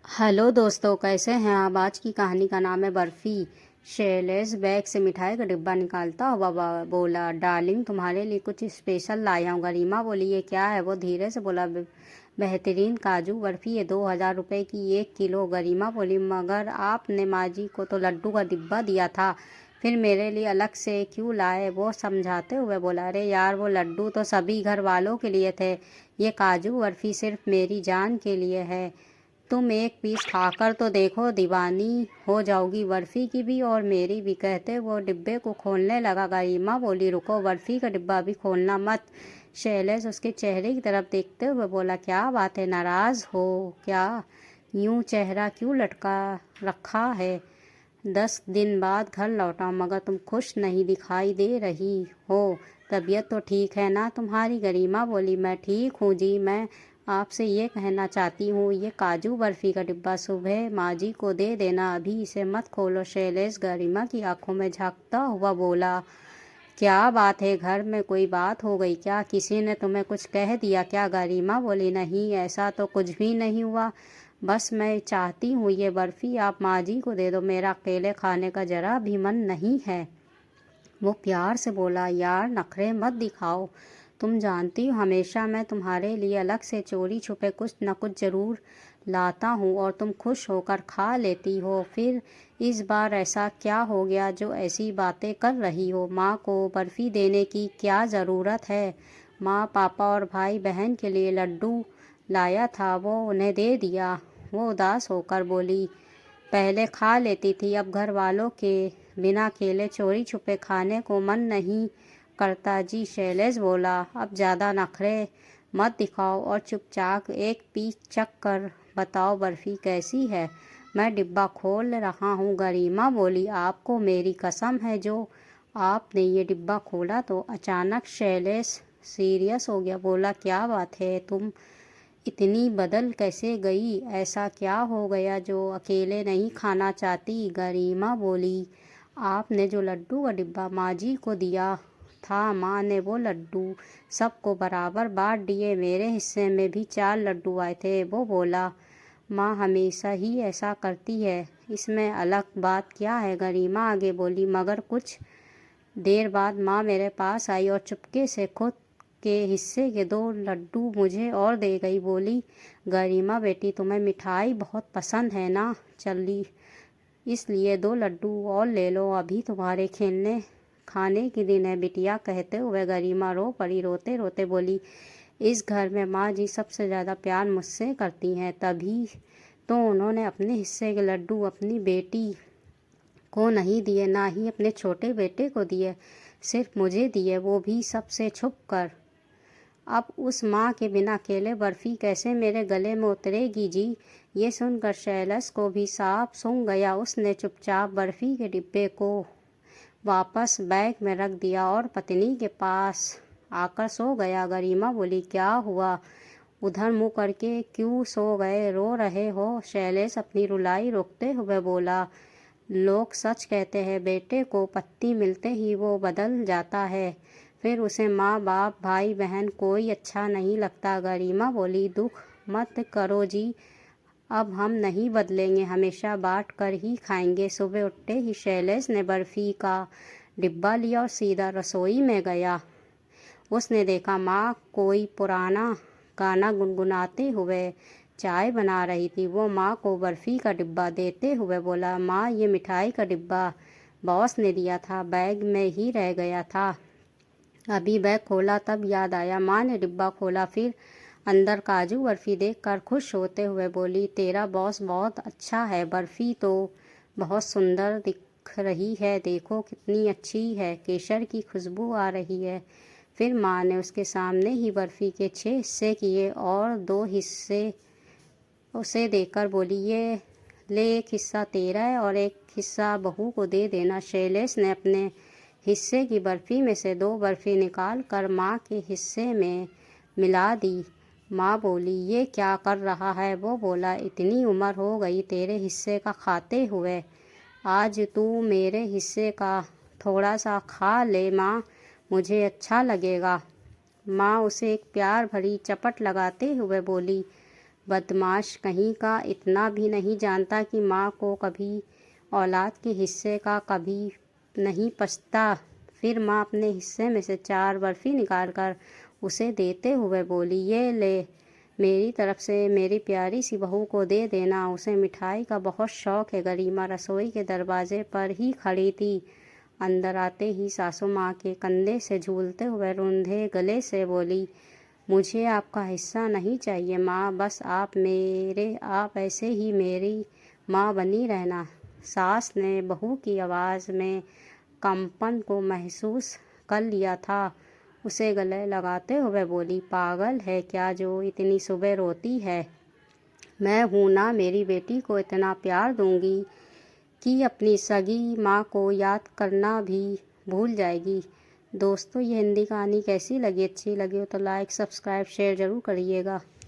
Hello दोस्तों, कैसे हैं आप। आज की कहानी का नाम है बर्फ़ी। शैलेश बैग से मिठाई का डिब्बा निकालता हुआ बोला, डार्लिंग तुम्हारे लिए कुछ स्पेशल लाया हूँ। गरिमा बोली, ये क्या है। वो धीरे से बोला, बेहतरीन काजू बर्फ़ी है, 2000 रुपये की 1 किलो। गरिमा बोली, मगर आपने माँ जी को तो लड्डू का डिब्बा दिया था, फिर मेरे लिए अलग से क्यों लाए। वो समझाते हुए बोला, अरे यार, वो लड्डू तो सभी घर वालों के लिए थे, ये काजू बर्फ़ी सिर्फ मेरी जान के लिए है। तुम एक पीस खाकर तो देखो, दीवानी हो जाओगी बर्फ़ी की भी और मेरी भी। कहते वो डिब्बे को खोलने लगा। गरिमा बोली, रुको, बर्फ़ी का डिब्बा अभी खोलना मत। शैलेश उसके चेहरे की तरफ देखते हुए बोला, क्या बात है, नाराज़ हो क्या। यूं चेहरा क्यों लटका रखा है। 10 दिन बाद घर लौटा मगर तुम खुश नहीं दिखाई दे रही हो। तबीयत तो ठीक है ना तुम्हारी। गरिमा बोली, मैं ठीक हूँ जी। मैं आपसे ये कहना चाहती हूँ, ये काजू बर्फ़ी का डिब्बा सुबह माँ जी को दे देना, अभी इसे मत खोलो। शैलेश गरिमा की आंखों में झांकता हुआ बोला, क्या बात है, घर में कोई बात हो गई क्या, किसी ने तुम्हें कुछ कह दिया क्या। गरिमा बोली, नहीं, ऐसा तो कुछ भी नहीं हुआ, बस मैं चाहती हूँ ये बर्फ़ी आप माँ जी को दे दो, मेरा अकेले खाने का ज़रा भी मन नहीं है। वो प्यार से बोला, यार नखरे मत दिखाओ, तुम जानती हो हमेशा मैं तुम्हारे लिए अलग से चोरी छुपे कुछ न कुछ ज़रूर लाता हूँ और तुम खुश होकर खा लेती हो। फिर इस बार ऐसा क्या हो गया जो ऐसी बातें कर रही हो। माँ को बर्फ़ी देने की क्या ज़रूरत है। माँ, पापा और भाई बहन के लिए लड्डू लाया था, वो उन्हें दे दिया। वो उदास होकर बोली, पहले खा लेती थी, अब घर वालों के बिना अकेले चोरी छुपे खाने को मन नहीं करता जी। शैलेश बोला, अब ज़्यादा नखरे मत दिखाओ और चुपचाप एक पीस चख कर बताओ बर्फ़ी कैसी है। मैं डिब्बा खोल रहा हूँ। गरिमा बोली, आपको मेरी कसम है, जो आपने ये डिब्बा खोला तो। अचानक शैलेश सीरियस हो गया, बोला, क्या बात है, तुम इतनी बदल कैसे गई, ऐसा क्या हो गया जो अकेले नहीं खाना चाहती। गरिमा बोली, आपने जो लड्डू का डिब्बा माँ जी को दिया था, माँ ने वो लड्डू सबको बराबर बांट दिए, मेरे हिस्से में भी 4 लड्डू आए थे। वो बोला, माँ हमेशा ही ऐसा करती है, इसमें अलग बात क्या है। गरिमा आगे बोली, मगर कुछ देर बाद माँ मेरे पास आई और चुपके से खुद के हिस्से के 2 लड्डू मुझे और दे गई। बोली, गरिमा बेटी, तुम्हें मिठाई बहुत पसंद है ना, चली इसलिए 2 लड्डू और ले लो, अभी तुम्हारे खेलने खाने के दिन है बिटिया। कहते हुए गरिमा रो पड़ी। रोते रोते बोली, इस घर में माँ जी सबसे ज़्यादा प्यार मुझसे करती हैं, तभी तो उन्होंने अपने हिस्से के लड्डू अपनी बेटी को नहीं दिए, ना ही अपने छोटे बेटे को दिए, सिर्फ मुझे दिए, वो भी सबसे छुप कर। अब उस माँ के बिना अकेले बर्फ़ी कैसे मेरे गले में उतरेगी जी। ये सुनकर शैलेश को भी साफ सूंघ गया। उसने चुपचाप बर्फ़ी के डिब्बे को वापस बैग में रख दिया और पत्नी के पास आकर सो गया। गरिमा बोली, क्या हुआ, उधर मुँह करके क्यों सो गए, रो रहे हो। शैलेश अपनी रुलाई रोकते हुए बोला, लोग सच कहते हैं, बेटे को पत्ती मिलते ही वो बदल जाता है, फिर उसे माँ बाप भाई बहन कोई अच्छा नहीं लगता। गरिमा बोली, दुख मत करो जी, अब हम नहीं बदलेंगे, हमेशा बांट कर ही खाएंगे। सुबह उठते ही शैलेश ने बर्फ़ी का डिब्बा लिया और सीधा रसोई में गया। उसने देखा माँ कोई पुराना गाना गुनगुनाते हुए चाय बना रही थी। वो माँ को बर्फ़ी का डिब्बा देते हुए बोला, माँ ये मिठाई का डिब्बा बॉस ने दिया था, बैग में ही रह गया था, अभी बैग खोला तब याद आया। माँ ने डिब्बा खोला, फिर अंदर काजू बर्फ़ी देखकर खुश होते हुए बोली, तेरा बॉस बहुत अच्छा है, बर्फ़ी तो बहुत सुंदर दिख रही है, देखो कितनी अच्छी है, केसर की खुशबू आ रही है। फिर माँ ने उसके सामने ही बर्फ़ी के 6 हिस्से किए और 2 हिस्से उसे देकर बोली, ये ले, एक हिस्सा तेरा है और एक हिस्सा बहू को दे देना। शैलेश ने अपने हिस्से की बर्फ़ी में से 2 बर्फ़ी निकाल कर माँ के हिस्से में मिला दी। माँ बोली, ये क्या कर रहा है। वो बोला, इतनी उम्र हो गई तेरे हिस्से का खाते हुए, आज तू मेरे हिस्से का थोड़ा सा खा ले माँ, मुझे अच्छा लगेगा। माँ उसे एक प्यार भरी चपट लगाते हुए बोली, बदमाश कहीं का, इतना भी नहीं जानता कि माँ को कभी औलाद के हिस्से का कभी नहीं पछता। फिर माँ अपने हिस्से में से 4 बर्फ़ी निकाल कर उसे देते हुए बोली, ये ले, मेरी तरफ से मेरी प्यारी सी बहू को दे देना, उसे मिठाई का बहुत शौक़ है। गरिमा रसोई के दरवाजे पर ही खड़ी थी। अंदर आते ही सासू माँ के कंधे से झूलते हुए रूंधे गले से बोली, मुझे आपका हिस्सा नहीं चाहिए माँ, बस आप ऐसे ही मेरी माँ बनी रहना। सास ने बहू की आवाज़ में कंपन को महसूस कर लिया था। उसे गले लगाते हुए बोली, पागल है क्या जो इतनी सुबह रोती है? मैं हूँ ना, मेरी बेटी को इतना प्यार दूंगी कि अपनी सगी माँ को याद करना भी भूल जाएगी। दोस्तों, ये हिंदी कहानी कैसी लगी? अच्छी लगी हो तो लाइक, सब्सक्राइब, शेयर ज़रूर करिएगा।